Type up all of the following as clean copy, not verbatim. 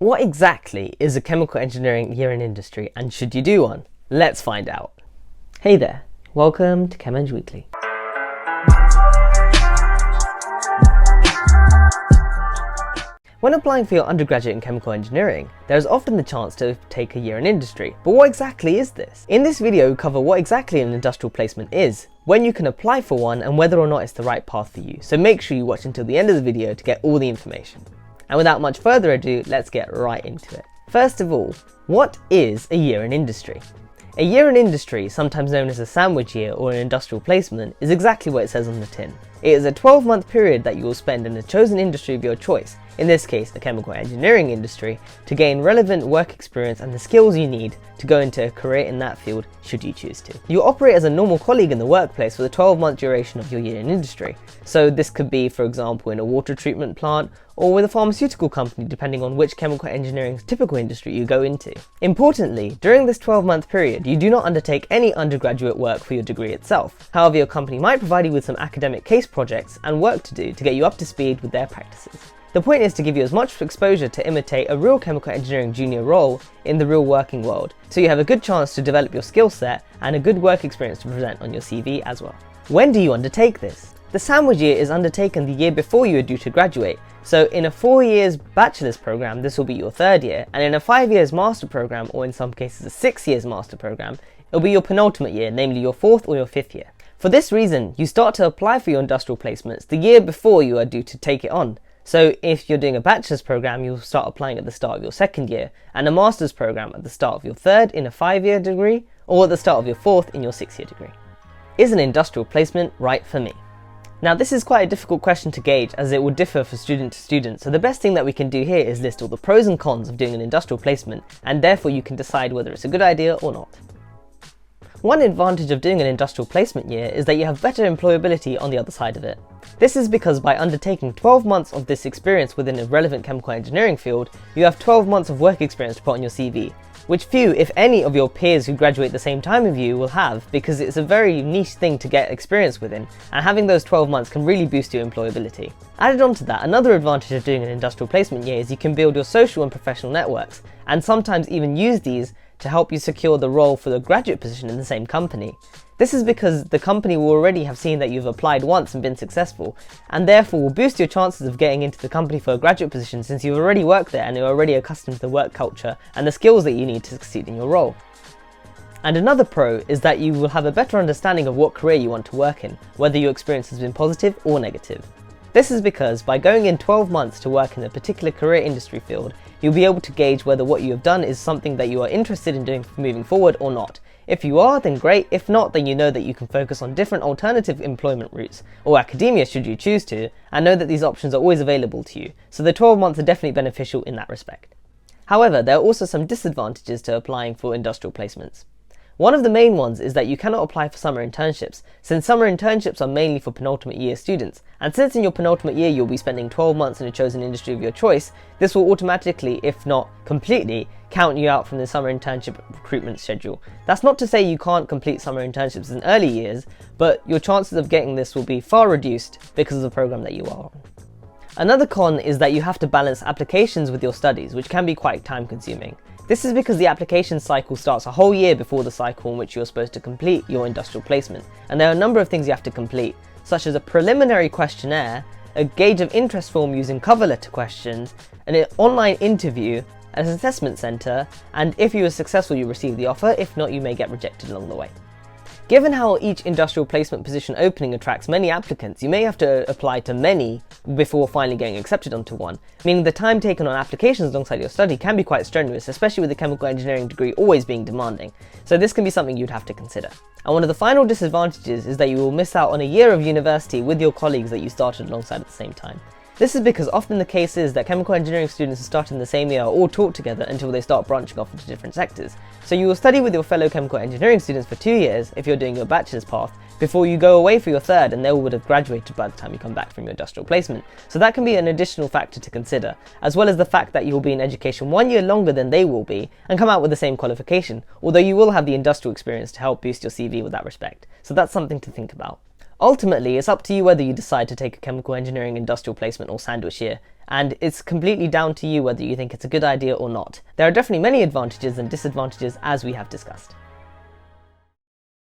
What exactly is a chemical engineering year in industry, and should you do one? Let's find out. Hey there, welcome to ChemEngWeekly. When applying for your undergraduate in chemical engineering, there is often the chance to take a year in industry. But what exactly is this? In this video, we cover what exactly an industrial placement is, when you can apply for one, and whether or not it's the right path for you. So make sure you watch until the end of the video to get all the information. And without much further ado, let's get right into it. First of all, what is a year in industry? A year in industry, sometimes known as a sandwich year or an industrial placement, is exactly what it says on the tin. It is a 12-month period that you will spend in a chosen industry of your choice, in this case the chemical engineering industry, to gain relevant work experience and the skills you need to go into a career in that field should you choose to. You operate as a normal colleague in the workplace for the 12-month duration of your year in industry. So this could be, for example, in a water treatment plant or with a pharmaceutical company, depending on which chemical engineering's typical industry you go into. Importantly, during this 12-month period, you do not undertake any undergraduate work for your degree itself. However, your company might provide you with some academic case projects and work to do to get you up to speed with their practices. The point is to give you as much exposure to imitate a real chemical engineering junior role in the real working world, so you have a good chance to develop your skill set and a good work experience to present on your CV as well. When do you undertake this? The sandwich year is undertaken the year before you are due to graduate, so in a 4 years bachelor's program this will be your 3rd year, and in a 5 years master program, or in some cases a 6 years master program, it will be your penultimate year, namely your 4th or your 5th year. For this reason, you start to apply for your industrial placements the year before you are due to take it on. So if you're doing a bachelor's program, you'll start applying at the start of your 2nd year, and a master's program at the start of your 3rd in a 5-year degree, or at the start of your 4th in your 6-year degree. Is an industrial placement right for me? Now this is quite a difficult question to gauge, as it will differ from student to student, so the best thing that we can do here is list all the pros and cons of doing an industrial placement, and therefore you can decide whether it's a good idea or not. One advantage of doing an industrial placement year is that you have better employability on the other side of it. This is because by undertaking 12 months of this experience within a relevant chemical engineering field, you have 12 months of work experience to put on your CV, which few, if any, of your peers who graduate the same time as you will have, because it's a very niche thing to get experience within, and having those 12 months can really boost your employability. Added on to that, another advantage of doing an industrial placement year is you can build your social and professional networks, and sometimes even use these to help you secure the role for the graduate position in the same company. This is because the company will already have seen that you've applied once and been successful, and therefore will boost your chances of getting into the company for a graduate position, since you've already worked there and you're already accustomed to the work culture and the skills that you need to succeed in your role. And another pro is that you will have a better understanding of what career you want to work in, whether your experience has been positive or negative. This is because by going in 12 months to work in a particular career industry field, you'll be able to gauge whether what you have done is something that you are interested in doing moving forward or not. If you are, then great. If not, then you know that you can focus on different alternative employment routes, or academia should you choose to, and know that these options are always available to you. So the 12 months are definitely beneficial in that respect. However, there are also some disadvantages to applying for industrial placements. One of the main ones is that you cannot apply for summer internships, since summer internships are mainly for penultimate year students, and since in your penultimate year you'll be spending 12 months in a chosen industry of your choice, this will automatically, if not completely, count you out from the summer internship recruitment schedule. That's not to say you can't complete summer internships in early years, but your chances of getting this will be far reduced because of the program that you are on. Another con is that you have to balance applications with your studies, which can be quite time consuming. This is because the application cycle starts a whole year before the cycle in which you're supposed to complete your industrial placement, and there are a number of things you have to complete, such as a preliminary questionnaire, a gauge of interest form using cover letter questions, an online interview, an assessment centre, and if you are successful you receive the offer, if not you may get rejected along the way. Given how each industrial placement position opening attracts many applicants, you may have to apply to many before finally getting accepted onto one, meaning the time taken on applications alongside your study can be quite strenuous, especially with the chemical engineering degree always being demanding, so this can be something you'd have to consider. And one of the final disadvantages is that you will miss out on a year of university with your colleagues that you started alongside at the same time. This is because often the case is that chemical engineering students who start in the same year are all taught together until they start branching off into different sectors. So you will study with your fellow chemical engineering students for 2 years if you're doing your bachelor's path, before you go away for your 3rd, and they all would have graduated by the time you come back from your industrial placement. So that can be an additional factor to consider, as well as the fact that you will be in education 1 year longer than they will be and come out with the same qualification, although you will have the industrial experience to help boost your CV with that respect. So that's something to think about. Ultimately, it's up to you whether you decide to take a chemical engineering industrial placement or sandwich year, and it's completely down to you whether you think it's a good idea or not. There are definitely many advantages and disadvantages as we have discussed.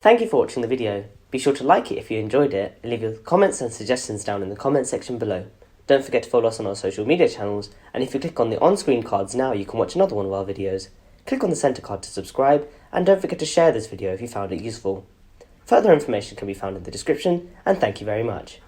Thank you for watching the video. Be sure to like it if you enjoyed it, and leave your comments and suggestions down in the comments section below. Don't forget to follow us on our social media channels, and if you click on the on-screen cards now, you can watch another one of our videos. Click on the centre card to subscribe, and don't forget to share this video if you found it useful. Further information can be found in the description, and thank you very much.